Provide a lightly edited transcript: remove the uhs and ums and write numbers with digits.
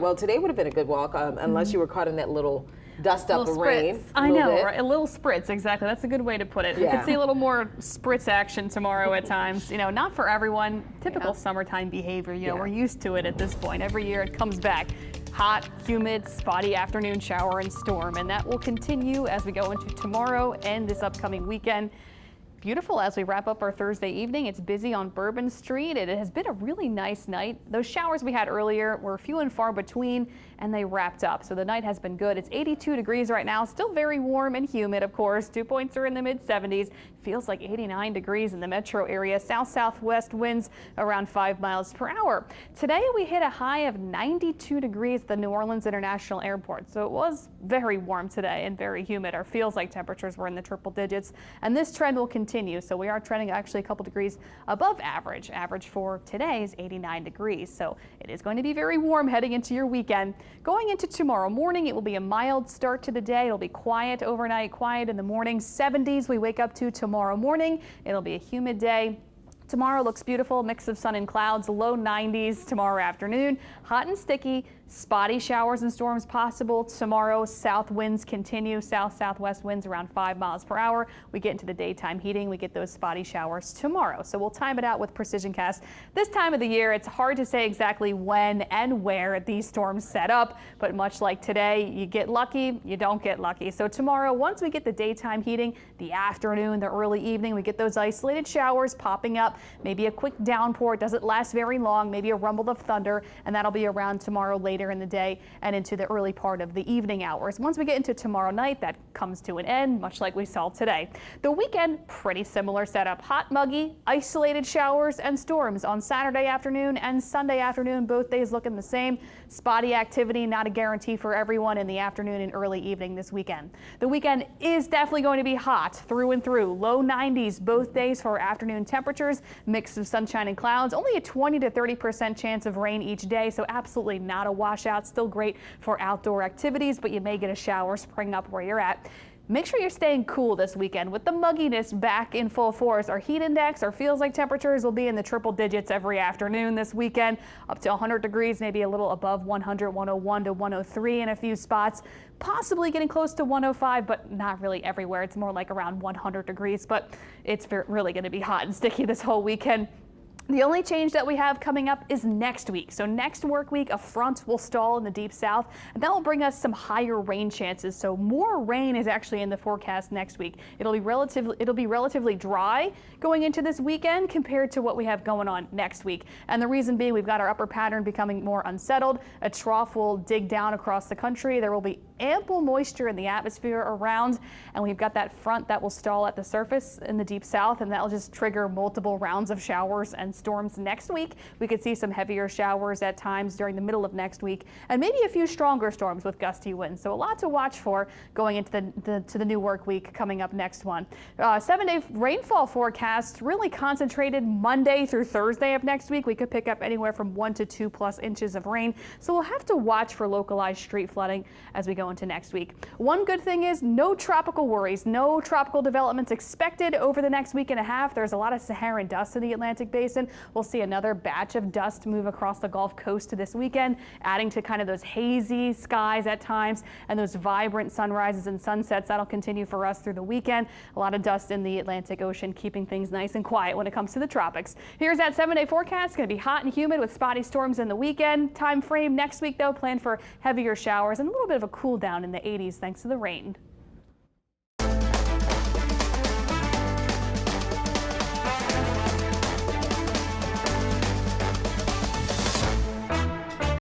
Well, today would have been a good walk unless you were caught in that little dust up of Little rain. spritz. I know, right? A little spritz, exactly. That's a good way to put it. We Yeah. could see a little more spritz action tomorrow at times. You know, not for everyone. Typical summertime behavior. You know, we're used to it at this point. Every year it comes back. Hot, humid, spotty afternoon shower and storm, and that will continue as we go into tomorrow and this upcoming weekend. Beautiful as we wrap up our Thursday evening. It's busy on Bourbon Street. It has been a really nice night. Those showers we had earlier were few and far between, and they wrapped up. So the night has been good. It's 82 degrees right now. Still very warm and humid, of course. Dew points are in the mid-70s. Feels like 89 degrees in the metro area. South-southwest winds around 5 miles per hour. Today we hit a high of 92 degrees at the New Orleans International Airport. So it was very warm today and very humid. Our feels like temperatures were in the triple digits, and this trend will continue. So we are trending actually a couple degrees above average. Average for today is 89 degrees. So it is going to be very warm heading into your weekend. Going into tomorrow morning, it will be a mild start to the day. It'll be quiet overnight, quiet in the morning. 70s we wake up to tomorrow morning. It'll be a humid day. Tomorrow looks beautiful, mix of sun and clouds, low 90s tomorrow afternoon, hot and sticky, spotty showers and storms possible tomorrow. South winds continue, south-southwest winds around 5 miles per hour. We get into the daytime heating, we get those spotty showers tomorrow. So we'll time it out with precision cast. This time of the year, it's hard to say exactly when and where these storms set up, but much like today, you get lucky, you don't get lucky. So tomorrow, once we get the daytime heating, the afternoon, the early evening, we get those isolated showers popping up. Maybe a quick downpour. It doesn't last very long, maybe a rumble of thunder, and that'll be around tomorrow later in the day and into the early part of the evening hours. Once we get into tomorrow night, that comes to an end, much like we saw today. The weekend, pretty similar setup. Hot, muggy, isolated showers and storms on Saturday afternoon and Sunday afternoon. Both days looking the same. Spotty activity, not a guarantee for everyone in the afternoon and early evening this weekend. The weekend is definitely going to be hot through and through. Low 90s both days for afternoon temperatures. Mix of sunshine and clouds, only a 20 to 30% chance of rain each day, so absolutely not a washout. Still great for outdoor activities, but you may get a shower spring up where you're at. Make sure you're staying cool this weekend with the mugginess back in full force. Our heat index, our feels like temperatures will be in the triple digits every afternoon this weekend, up to 100 degrees, maybe a little above 100, 101 to 103 in a few spots, possibly getting close to 105, but not really everywhere. It's more like around 100 degrees, but it's really going to be hot and sticky this whole weekend. The only change that we have coming up is next week. So next work week, a front will stall in the deep south, and that will bring us some higher rain chances. So more rain is actually in the forecast next week. It'll be relatively dry going into this weekend compared to what we have going on next week. And the reason being, we've got our upper pattern becoming more unsettled. A trough will dig down across the country. There will be ample moisture in the atmosphere around, and we've got that front that will stall at the surface in the deep south, and that will just trigger multiple rounds of showers and storms next week. We could see some heavier showers at times during the middle of next week, and maybe a few stronger storms with gusty winds. So a lot to watch for going into the new work week coming up next one. 7-day rainfall forecast really concentrated Monday through Thursday of next week. We could pick up anywhere from 1 to 2+ inches of rain. So we'll have to watch for localized street flooding as we go into next week. One good thing is no tropical worries, no tropical developments expected over the next week and a half. There's a lot of Saharan dust in the Atlantic basin. We'll see another batch of dust move across the Gulf Coast to this weekend, adding to kind of those hazy skies at times and those vibrant sunrises and sunsets. That'll continue for us through the weekend. A lot of dust in the Atlantic Ocean, keeping things nice and quiet when it comes to the tropics. Here's that 7-day forecast. It's going to be hot and humid with spotty storms in the weekend. Time frame next week, though, plan for heavier showers and a little bit of a cool down in the 80s thanks to the rain.